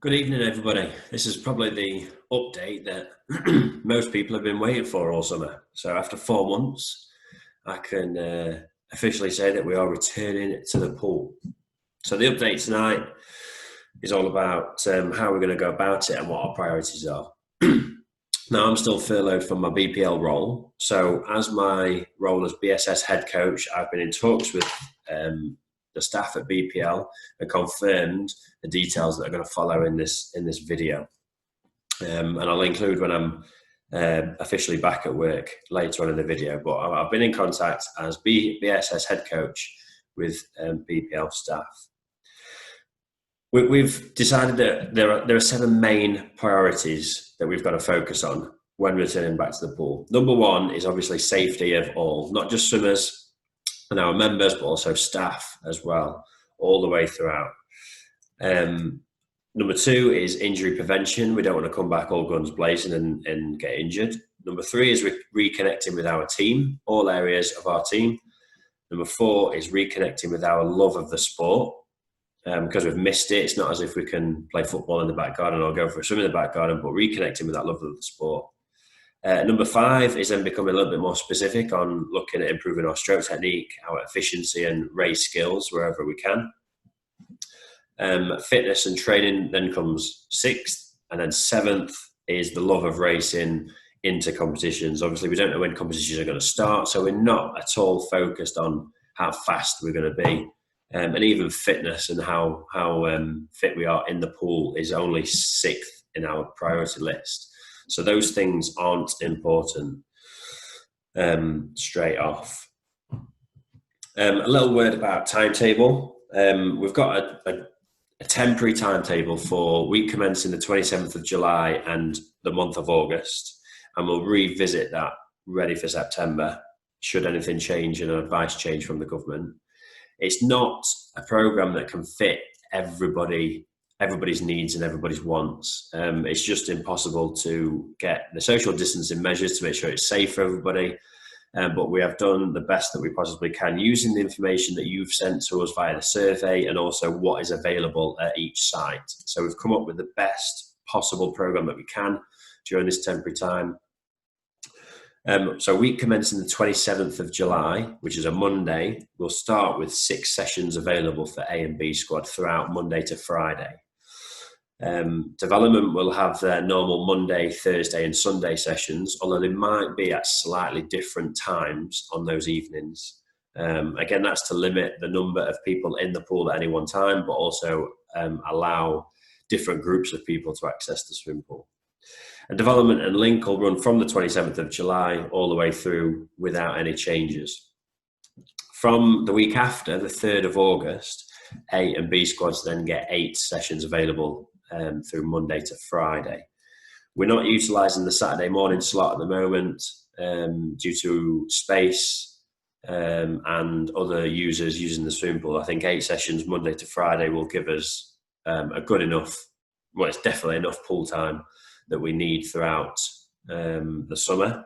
Good evening, everybody. This is probably the update that most people have been waiting for all summer. So after 4 months, I can officially say that we are returning to the pool. So the update tonight is all about how we're going to go about it and what our priorities are. Now, I'm still furloughed from my BPL role. So as my role as BSS head coach, I've been in talks with the staff at BPL and confirmed the details that are going to follow in this video. And I'll include when I'm officially back at work later on in the video. But I've been in contact as BSS head coach with BPL staff. We've decided that there are 7 main priorities that we've got to focus on when returning back to the pool. Number 1 is obviously safety of all, not just swimmers and our members, but also staff as well, all the way throughout. Number 2 is injury prevention. We don't want to come back all guns blazing and get injured. Number 3 is reconnecting with our team, all areas of our team. Number 4 is reconnecting with our love of the sport. Because we've missed it, it's not as if we can play football in the back garden or go for a swim in the back garden, but reconnecting with that love of the sport. Number 5 is then becoming a little bit more specific on looking at improving our stroke technique, our efficiency and race skills wherever we can. Fitness and training then comes 6th, and then 7th is the love of racing into competitions. Obviously, we don't know when competitions are going to start, so we're not at all focused on how fast we're going to be. And even fitness and how fit we are in the pool is only 6th in our priority list. So those things aren't important straight off. A little word about timetable. We've got a temporary timetable for week commencing the 27th of July and the month of August, and we'll revisit that ready for September should anything change and advice change from the government. It's not a program that can fit everybody's needs and everybody's wants. It's just impossible to get the social distancing measures to make sure it's safe for everybody. But we have done the best that we possibly can using the information that you've sent to us via the survey and also what is available at each site. So we've come up with the best possible program that we can during this temporary time. So week commencing the 27th of July, which is a Monday, we'll start with 6 sessions available for A and B squad throughout Monday to Friday. Development will have their normal Monday, Thursday and Sunday sessions, although they might be at slightly different times on those evenings. Again, that's to limit the number of people in the pool at any one time, but also allow different groups of people to access the swimming pool. And development and link will run from the 27th of July all the way through without any changes. From the week after, the 3rd of August, A and B squads then get 8 sessions available through Monday to Friday. We're not utilising the Saturday morning slot at the moment due to space and other users using the swimming pool. I think 8 sessions Monday to Friday will give us a good enough, well, it's definitely enough pool time that we need throughout the summer.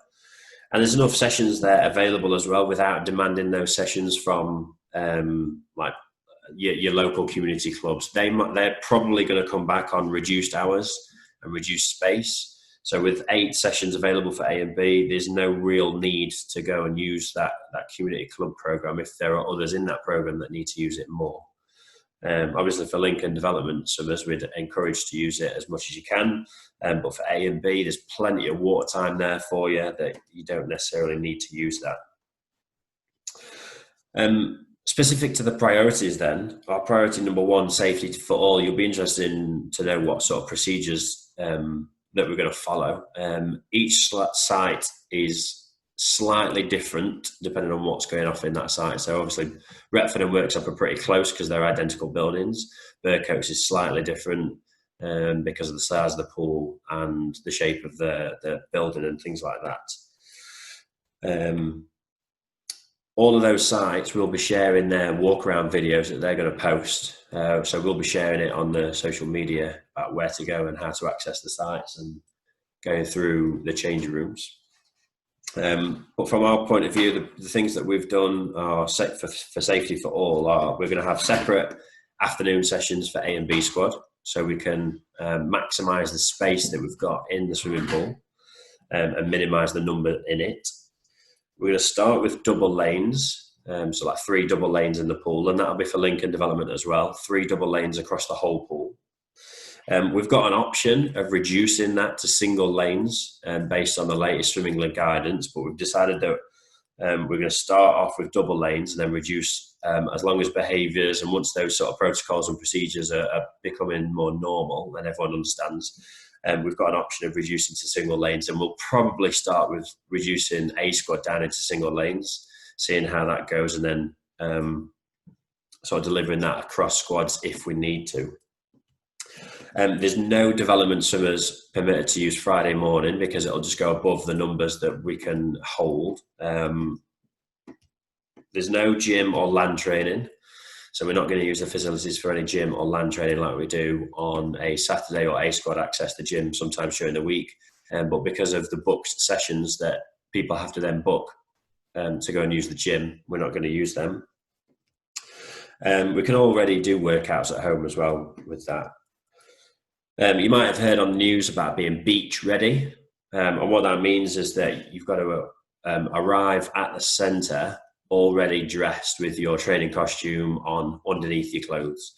And there's enough sessions there available as well without demanding those sessions from like your local community clubs. They're probably going to come back on reduced hours and reduced space. So with 8 sessions available for A and B, there's no real need to go and use that community club program if there are others in that program that need to use it more. Obviously for link and development swimmers, we'd encourage to use it as much as you can. But for A and B, there's plenty of water time there for you that you don't necessarily need to use that. Specific to the priorities then, our priority number 1, safety for all. You'll be interested to know what sort of procedures that we're going to follow. Each site is slightly different depending on what's going off in that site. So obviously Retford and Worksop are pretty close because they're identical buildings. Burcoats is slightly different because of the size of the pool and the shape of the building and things like that. All of those sites will be sharing their walk around videos that they're going to post. So we'll be sharing it on the social media about where to go and how to access the sites and going through the changing rooms. But from our point of view, the things that we've done are set for safety for all. We're going to have separate afternoon sessions for A and B squad. so we can maximise the space that we've got in the swimming pool and minimise the number in it. We're going to start with double lanes, so like 3 double lanes in the pool, and that'll be for Lincoln development as well, 3 double lanes across the whole pool. We've got an option of reducing that to single lanes based on the latest swimming league guidance, but we've decided that we're going to start off with double lanes and then reduce as long as behaviours, and once those sort of protocols and procedures are becoming more normal and everyone understands, we've got an option of reducing to single lanes, and we'll probably start with reducing A squad down into single lanes, seeing how that goes, and then sort of delivering that across squads if we need to. There's no development swimmers permitted to use Friday morning because it'll just go above the numbers that we can hold. There's no gym or land training, so we're not going to use the facilities for any gym or land training like we do on a Saturday or A squad access the gym sometimes during the week. But because of the booked sessions that people have to then book to go and use the gym, we're not going to use them. We can already do workouts at home as well with that. You might have heard on the news about being beach ready. And what that means is that you've got to arrive at the centre already dressed with your training costume on underneath your clothes.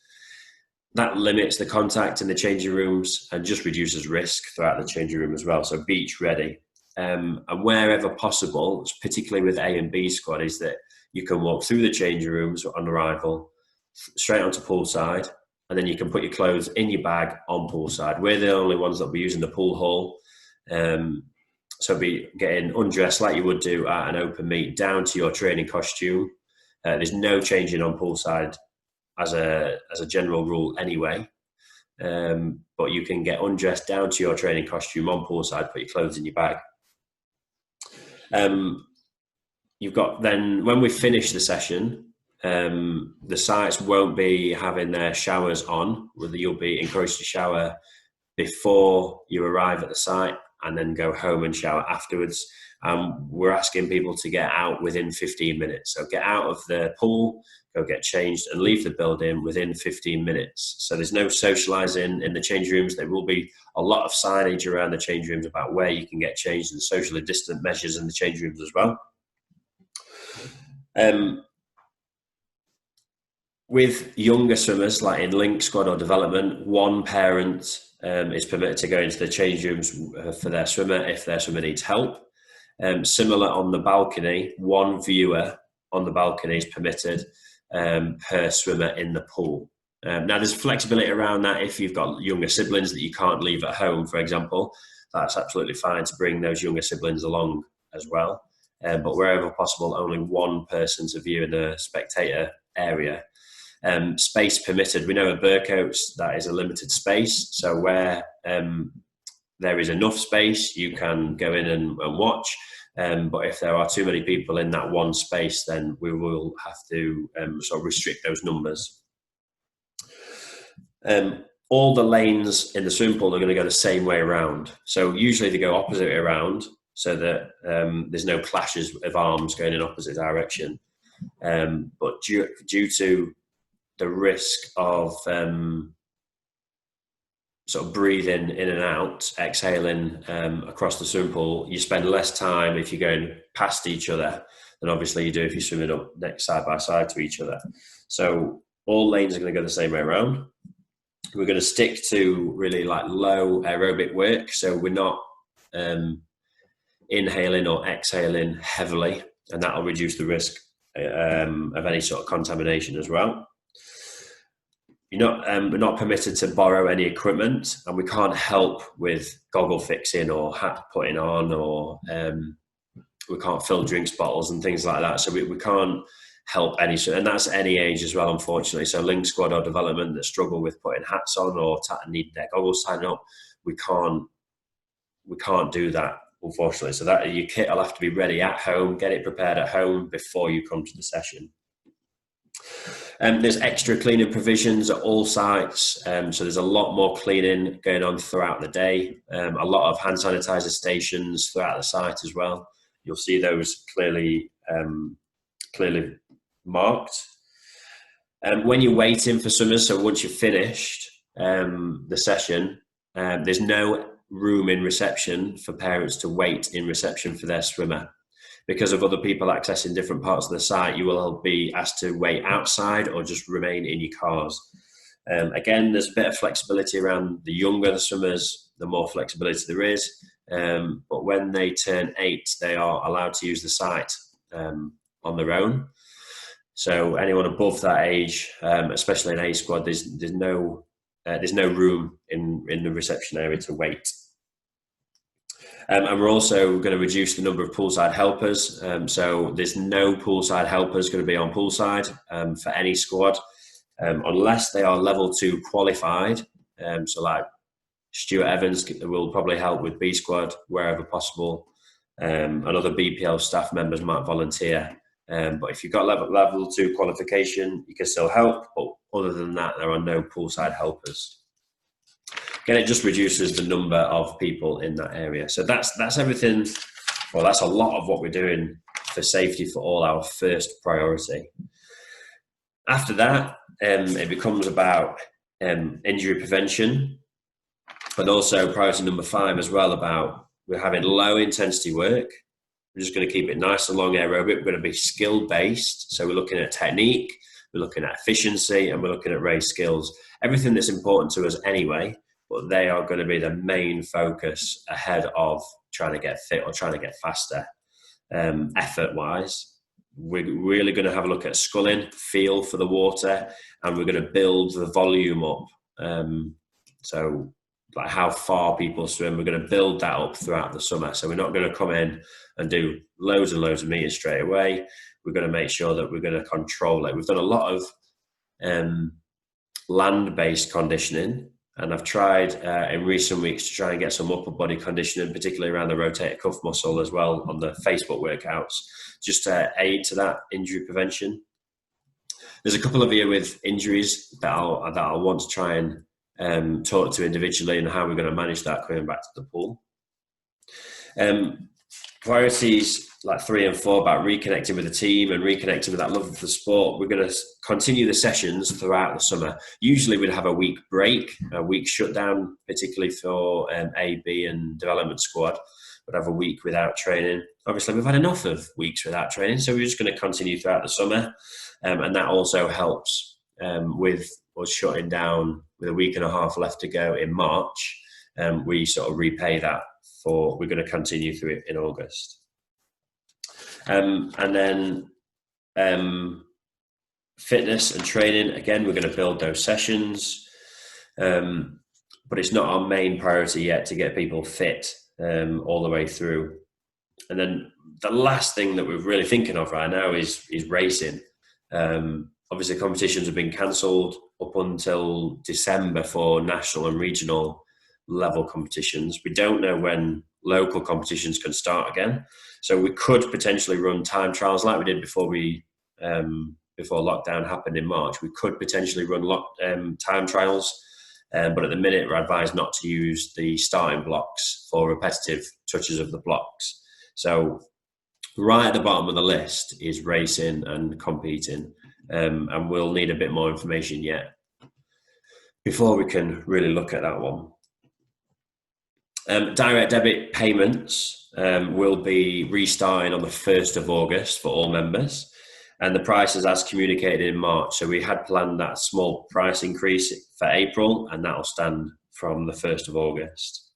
That limits the contact in the changing rooms and just reduces risk throughout the changing room as well. So beach ready. And wherever possible, particularly with A and B squad, is that you can walk through the changing rooms on arrival, straight onto poolside, and then you can put your clothes in your bag on poolside. We're the only ones that will be using the pool hall. So be getting undressed like you would do at an open meet down to your training costume. There's no changing on poolside as a general rule anyway. But you can get undressed down to your training costume on poolside, put your clothes in your bag. You've got then, when we finish the session, the sites won't be having their showers on, whether you'll be encouraged to shower before you arrive at the site and then go home and shower afterwards. We're asking people to get out within 15 minutes. So get out of the pool, go get changed and leave the building within 15 minutes. So there's no socialising in the change rooms. There will be a lot of signage around the change rooms about where you can get changed and socially distant measures in the change rooms as well. With younger swimmers, like in link squad or development, one parent is permitted to go into the change rooms for their swimmer if their swimmer needs help. Similar on the balcony, one viewer on the balcony is permitted per swimmer in the pool. Now, there's flexibility around that. If you've got younger siblings that you can't leave at home, for example, that's absolutely fine to bring those younger siblings along as well. But wherever possible, only one person to view in the spectator area. Space permitted. We know at Burcoats that is a limited space, so where there is enough space you can go in and watch, but if there are too many people in that one space, then we will have to sort of restrict those numbers. All the lanes in the swimming pool are going to go the same way around, so usually they go opposite around so that there's no clashes of arms going in opposite direction, but due to the risk of sort of breathing in and out, exhaling across the swimming pool, you spend less time if you're going past each other than obviously you do if you're swimming up next side by side to each other. So all lanes are going to go the same way around. We're going to stick to really like low aerobic work, so we're not inhaling or exhaling heavily, and that will reduce the risk of any sort of contamination as well. We're not permitted to borrow any equipment, and we can't help with goggle fixing or hat putting on, or we can't fill drinks bottles and things like that. So we can't help any, and that's any age as well, unfortunately. So link squad or development that struggle with putting hats on or need their goggles tied up, we can't do that, unfortunately. So that your kit will have to be ready at home, get it prepared at home before you come to the session. There's extra cleaning provisions at all sites, so there's a lot more cleaning going on throughout the day. A lot of hand sanitizer stations throughout the site as well. You'll see those clearly marked. When you're waiting for swimmers, so once you've finished, the session, there's no room in reception for parents to wait in reception for their swimmer. Because of other people accessing different parts of the site, you will be asked to wait outside or just remain in your cars. Again, there's a bit of flexibility around the younger the swimmers, the more flexibility there is. But when they turn 8, they are allowed to use the site on their own. So anyone above that age, especially in A squad, there's no room in the reception area to wait. And we're also going to reduce the number of poolside helpers. So there's no poolside helpers going to be on poolside for any squad, unless they are level 2 qualified. So like Stuart Evans will probably help with B squad wherever possible. And other BPL staff members might volunteer. But if you've got level 2 qualification, you can still help. But other than that, there are no poolside helpers. Again, it just reduces the number of people in that area. So that's everything. Well, that's a lot of what we're doing for safety for all, our first priority. After that, it becomes about injury prevention, but also priority number 5 as well, about we're having low intensity work. We're just going to keep it nice and long aerobic. We're going to be skill based. So we're looking at technique, we're looking at efficiency, and we're looking at raised skills. Everything that's important to us anyway, but they are going to be the main focus ahead of trying to get fit or trying to get faster. Effort-wise, we're really going to have a look at sculling, feel for the water, and we're going to build the volume up. So like how far people swim, we're going to build that up throughout the summer. So we're not going to come in and do loads and loads of meters straight away. We're going to make sure that we're going to control it. We've done a lot of land-based conditioning, and I've tried in recent weeks to try and get some upper body conditioning, particularly around the rotator cuff muscle as well on the Facebook workouts, just to aid to that injury prevention. There's a couple of you with injuries that I'll want to try and talk to individually and how we're going to manage that coming back to the pool. Priorities like 3 and 4 about reconnecting with the team and reconnecting with that love of the sport. We're going to continue the sessions throughout the summer. Usually we'd have a week break, a week shutdown, particularly for A, B and development squad. We'd have a week without training. Obviously we've had enough of weeks without training, so we're just going to continue throughout the summer. And that also helps with us shutting down with a week and a half left to go in March. We sort of repay that we're going to continue through it in August. And then fitness and training, again, we're going to build those sessions, but it's not our main priority yet to get people fit all the way through. And then the last thing that we're really thinking of right now is racing. Obviously competitions have been cancelled up until December for national and regional level competitions. We don't know when local competitions can start again, so we could potentially run time trials like we did before lockdown happened in March. We could potentially run time trials, but at the minute we're advised not to use the starting blocks for repetitive touches of the blocks. So right at the bottom of the list is racing and competing, and we'll need a bit more information yet before we can really look at that one. Direct debit payments will be restarting on the 1st of August for all members, and the prices as communicated in March. So we had planned that small price increase for April, and that will stand from the 1st of August.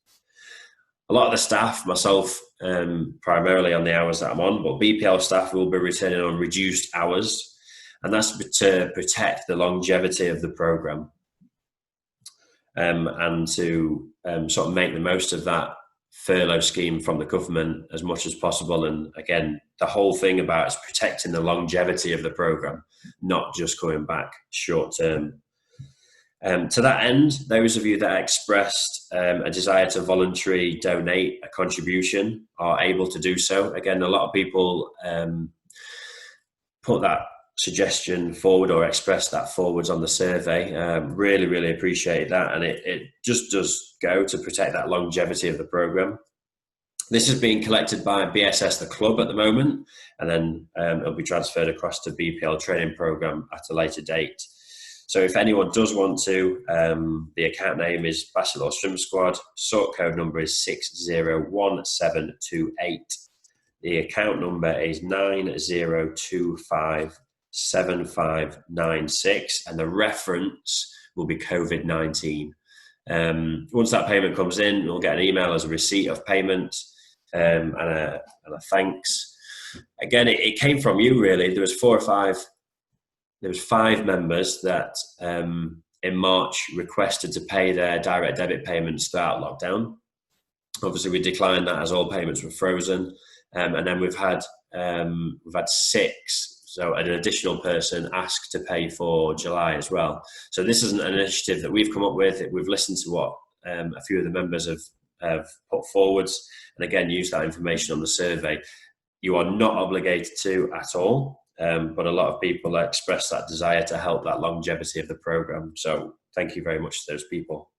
A lot of the staff, myself primarily on the hours that I'm on, but BPL staff will be returning on reduced hours, and that's to protect the longevity of the programme. And to sort of make the most of that furlough scheme from the government as much as possible. And again, the whole thing about is protecting the longevity of the programme, not just coming back short term. To that end, those of you that expressed a desire to voluntarily donate a contribution are able to do so. Again, a lot of people put that suggestion forward or express that forwards on the survey. Really, really appreciate that. And it just does go to protect that longevity of the programme. This is being collected by BSS, the club at the moment, and then it'll be transferred across to BPL training programme at a later date. So if anyone does want to, the account name is Basketball Swim Squad. Sort code number is 601728. The account number is 90257596, and the reference will be COVID-19. Once that payment comes in, you'll get an email as a receipt of payment and a thanks. Again, it came from you, really. There was 5 members that in March requested to pay their direct debit payments throughout lockdown. Obviously, we declined that as all payments were frozen. And then we've had 6, so an additional person asked to pay for July as well. So this isn't an initiative that we've come up with. We've listened to what a few of the members have put forwards, and again, use that information on the survey. You are not obligated to at all, but a lot of people express that desire to help that longevity of the program. So thank you very much to those people.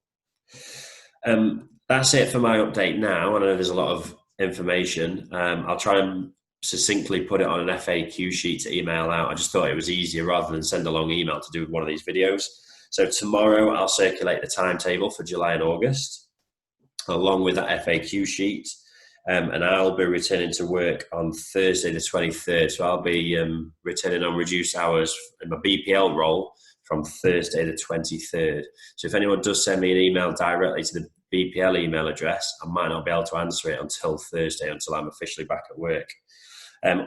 That's it for my update now. I know there's a lot of information. I'll try and succinctly put it on an FAQ sheet to email out. I just thought it was easier rather than send a long email to do one of these videos. So tomorrow I'll circulate the timetable for July and August along with that FAQ sheet, and I'll be returning to work on Thursday the 23rd. So I'll be returning on reduced hours in my BPL role from Thursday the 23rd. So if anyone does send me an email directly to the BPL email address, I might not be able to answer it until Thursday, until I'm officially back at work.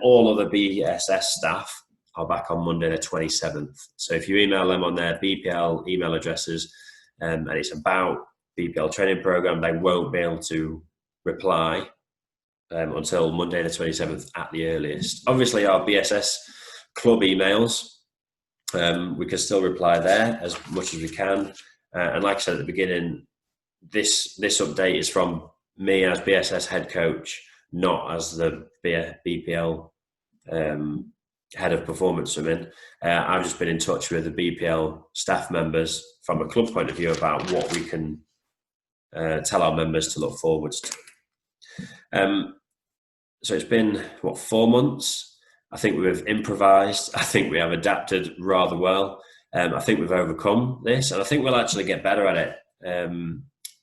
All other BSS staff are back on Monday the 27th. So if you email them on their BPL email addresses and it's about BPL training program, they won't be able to reply until Monday the 27th at the earliest. Obviously, our BSS club emails, we can still reply there as much as we can. And like I said at the beginning, this update is from me as BSS head coach, not as the BPL head of performance swimming. I've just been in touch with the BPL staff members from a club point of view about what we can tell our members to look forwards to. So it's been, 4 months? I think we've improvised. I think we have adapted rather well. I think we've overcome this, and I think we'll actually get better at it.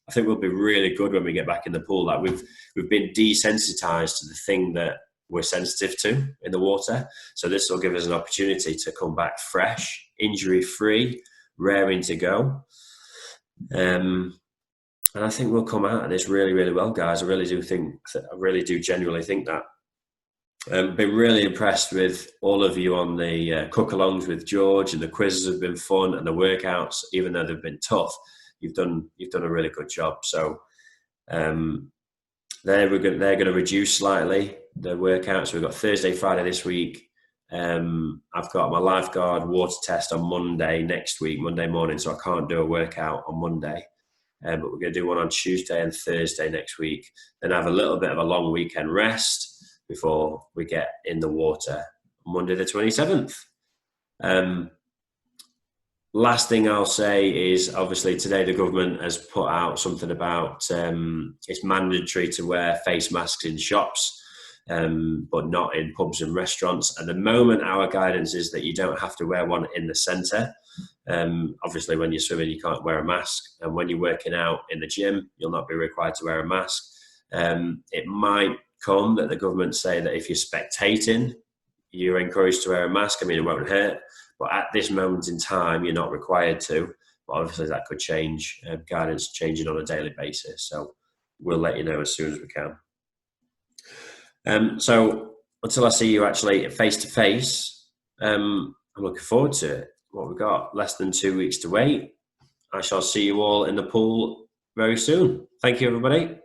I think we'll be really good when we get back in the pool. Like we've been desensitized to the thing that we're sensitive to in the water. So this will give us an opportunity to come back fresh, injury-free, raring to go. And I think we'll come out of this really, really well, guys. I really do genuinely think that. Been really impressed with all of you on the cook-alongs with George, and the quizzes have been fun, and the workouts, even though they've been tough, you've done a really good job. So they're going to reduce slightly the workouts. So we've got Thursday, Friday this week. I've got my lifeguard water test on Monday next week, Monday morning, so I can't do a workout on Monday. But we're going to do one on Tuesday and Thursday next week. Then have a little bit of a long weekend rest before we get in the water on Monday the 27th. Last thing I'll say is, obviously today the government has put out something about it's mandatory to wear face masks in shops, but not in pubs and restaurants. At the moment, our guidance is that you don't have to wear one in the centre. Obviously, when you're swimming, you can't wear a mask. And when you're working out in the gym, you'll not be required to wear a mask. It might come that the government say that if you're spectating, you're encouraged to wear a mask. I mean, it won't hurt. But at this moment in time, you're not required to. But obviously, that could change. Guidance changing on a daily basis. So we'll let you know as soon as we can. So until I see you actually face to face, I'm looking forward to it. What we've got, less than 2 weeks to wait. I shall see you all in the pool very soon. Thank you, everybody.